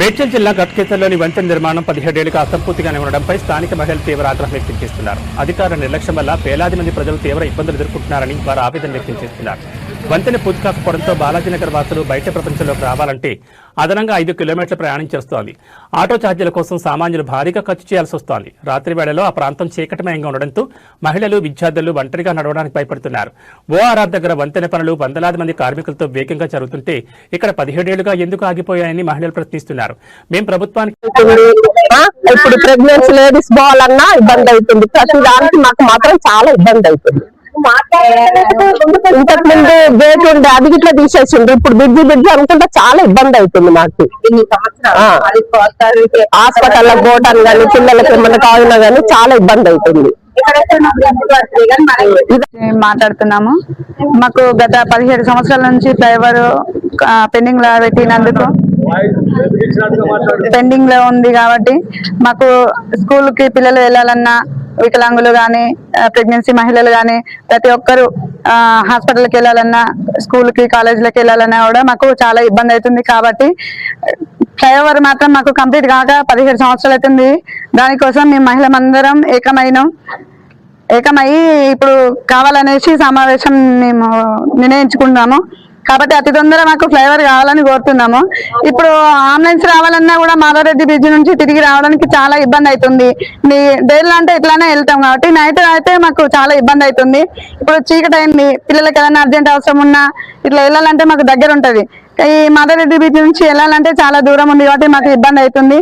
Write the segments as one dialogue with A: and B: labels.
A: మేడ్చల్ జిల్లా గట్కేసర్లోని వంతెన నిర్మాణం 17 ఏళ్లుగా అసంపూర్తిగానే ఉండడంపై స్థానిక మహిళలు తీవ్ర ఆగ్రహం వ్యక్తం చేస్తున్నారు. అధికారుల నిర్లక్ష్యం వల్ల వేలాది మంది ప్రజలు తీవ్ర ఇబ్బందులు ఎదుర్కొంటున్నారని వారు ఆవేదన వ్యక్తం చేస్తున్నారు. వంతెన పూర్తి కాకపోవడంతో బాలాజీనగర్ వాసులు బయట ప్రపంచంలోకి రావాలంటే అదనంగా 5 కిలోమీటర్ల ప్రయాణం చేస్తోంది. ఆటో ఛార్జీల కోసం సామాన్యులు భారీగా ఖర్చు చేయాల్సి వస్తోంది. రాత్రి వేళలో ఆ ప్రాంతం చీకటిమయంగా ఉండడంతో మహిళలు, విద్యార్థులు ఒంటరిగా నడవడానికి భయపడుతున్నారు. ఓఆర్ఆర్ దగ్గర వంతెన పనులు వందలాది మంది కార్మికులతో వేగంగా జరుగుతుంటే ఇక్కడ 17 ఏళ్లుగా ఎందుకు ఆగిపోయాయని మహిళలు ప్రశ్నిస్తున్నారు. మేము ప్రభుత్వానికి
B: ఇప్పుడు ప్రెగ్నెన్సీ లేడీస్ పోవాలన్నా ఇబ్బంది అవుతుంది. ప్రతి దానికి మాకు మాత్రం చాలా ఇబ్బంది అవుతుంది. ఇంతకు ముందు గేట్ ఉండే అది ఇట్లా తీసేసింది. ఇప్పుడు బిడ్జి అనుకుంటే చాలా ఇబ్బంది అవుతుంది మాకు. హాస్పిటల్ పోవటానికి కానీ పిల్లలకి ఏమన్నా కావాలన్నా కానీ చాలా ఇబ్బంది అవుతుంది.
C: మాట్లాడుతున్నాము. మాకు గత 17 సంవత్సరాల నుంచి ఫ్లైఓవర్ పెండింగ్ లో పెట్టినందుకు పెండింగ్ లో ఉంది కాబట్టి మాకు స్కూల్ కి పిల్లలు వెళ్ళాలన్నా, వికలాంగులు గాని, ప్రెగ్నెన్సీ మహిళలు గాని ప్రతి ఒక్కరు హాస్పిటల్కి వెళ్ళాలన్నా, స్కూల్ కి కాలేజీలకు వెళ్ళాలన్నా కూడా మాకు చాలా ఇబ్బంది అవుతుంది. కాబట్టి ఫ్లైఓవర్ మాత్రం మాకు కంప్లీట్ కాక 17 సంవత్సరాలు అవుతుంది. దానికోసం మేము మహిళలందరం ఏకమై ఇప్పుడు కావాలనేసి సమావేశం మేము నిర్ణయించుకున్నాము. కాబట్టి అతి తొందరగా మాకు ఫ్లైఓవర్ కావాలని కోరుతున్నాము. ఇప్పుడు అంబులెన్స్ రావాలన్నా కూడా మాధవరెడ్డి బ్రిడ్జ్ నుంచి తిరిగి రావడానికి చాలా ఇబ్బంది అవుతుంది. డైలీ అంటే ఇట్లానే వెళ్తాం కాబట్టి నైట్ అయితే మాకు చాలా ఇబ్బంది అవుతుంది. ఇప్పుడు చీకటి అయింది, పిల్లలకి ఏదైనా అర్జెంట్ అవసరం ఉన్నా ఇట్లా వెళ్ళాలంటే మాకు దగ్గర ఉంటది. ఈ మాధవరెడ్డి బ్రిడ్జ్ నుంచి వెళ్ళాలంటే చాలా దూరం ఉంది కాబట్టి మాకు ఇబ్బంది అవుతుంది.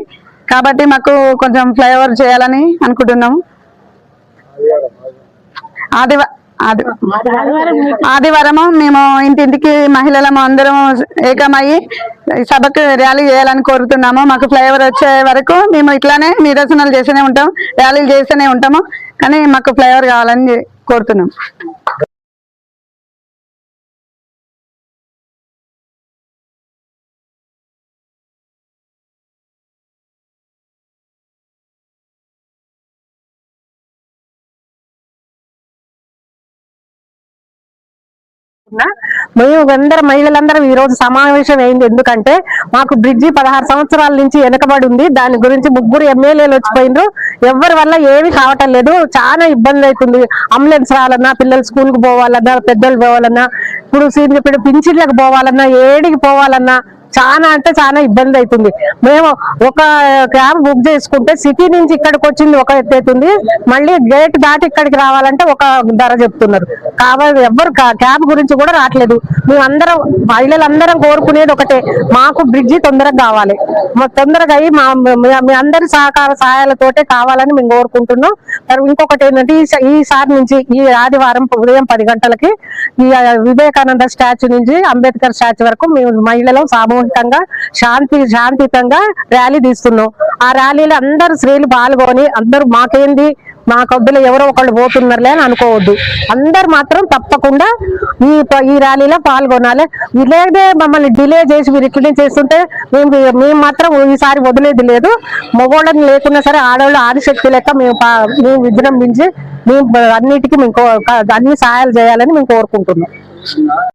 C: కాబట్టి మాకు కొంచెం ఫ్లైఓవర్ చేయాలని అనుకుంటున్నాము. ఆదివారము మేము ఇంటింటికి మహిళలము అందరం ఏకమయ్యి సభకు ర్యాలీ చేయాలని కోరుతున్నాము. మాకు ఫ్లైఓవర్ వచ్చే వరకు మేము ఇట్లానే నిరసనలు చేస్తూనే ఉంటాం, ర్యాలీలు చేస్తూనే ఉంటాము. కానీ మాకు ఫ్లైఓవర్ కావాలని కోరుతున్నాం.
B: మేము అందరం మహిళలందరం ఈ రోజు సమావేశం అయింది. ఎందుకంటే మాకు బ్రిడ్జి 16 సంవత్సరాల నుంచి వెనకబడి ఉంది. దాని గురించి 3 ఎమ్మెల్యేలు వచ్చిపోయిండ్రు. ఎవరి వల్ల ఏమి కావటం లేదు. చాలా ఇబ్బంది అవుతుంది. అంబులెన్స్ రావాలన్నా, పిల్లలు స్కూల్ కు పోవాలన్నా, పెద్దలు పోవాలన్నా, ఇప్పుడు సీనియర్ పింఛన్లకు పోవాలన్నా, ఏడికి పోవాలన్నా చాలా అంటే చాలా ఇబ్బంది అవుతుంది. మేము ఒక క్యాబ్ బుక్ చేసుకుంటే సిటీ నుంచి ఇక్కడికి వచ్చింది ఒక ఎత్తు అవుతుంది, మళ్ళీ గేట్ దాటి ఇక్కడికి రావాలంటే ఒక ధర చెప్తున్నారు. కాబట్టి ఎవరు క్యాబ్ గురించి కూడా రావట్లేదు. మేమందరం మహిళలందరం కోరుకునేది ఒకటే, మాకు బ్రిడ్జి తొందరగా కావాలి. తొందరగా అయ్యి మీ అందరి సహాయాలతోటే కావాలని మేము కోరుకుంటున్నాం. ఇంకొకటి ఏంటంటే ఈసారి నుంచి ఈ ఆదివారం ఉదయం 10 గంటలకి ఈ వివేకానంద స్టాచ్యూ నుంచి అంబేద్కర్ స్టాచ్యూ వరకు మేము మహిళలు సామూహికంగా శాంతియుతంగా ర్యాలీ తీస్తున్నాం. ఆ ర్యాలీలో అందరు స్త్రీలు పాల్గొని అందరూ మాకేంది మా కొద్దులు ఎవరో ఒకళ్ళు పోతున్నారులే అని అనుకోవద్దు. అందరు మాత్రం తప్పకుండా ఈ ర్యాలీలో పాల్గొనాలి. ఇలాగే మమ్మల్ని డిలే చేసి మీరు ఇట్లనే చేస్తుంటే మేము మాత్రం ఈసారి వదిలేది లేదు. మగవాళ్ళని లేకున్నా సరే ఆడవాళ్ళు ఆదిశక్తి లెక్క మేము విజృంభించి మేము అన్నిటికీ మేము అన్ని సహాయాలు చేయాలని మేము కోరుకుంటున్నాం.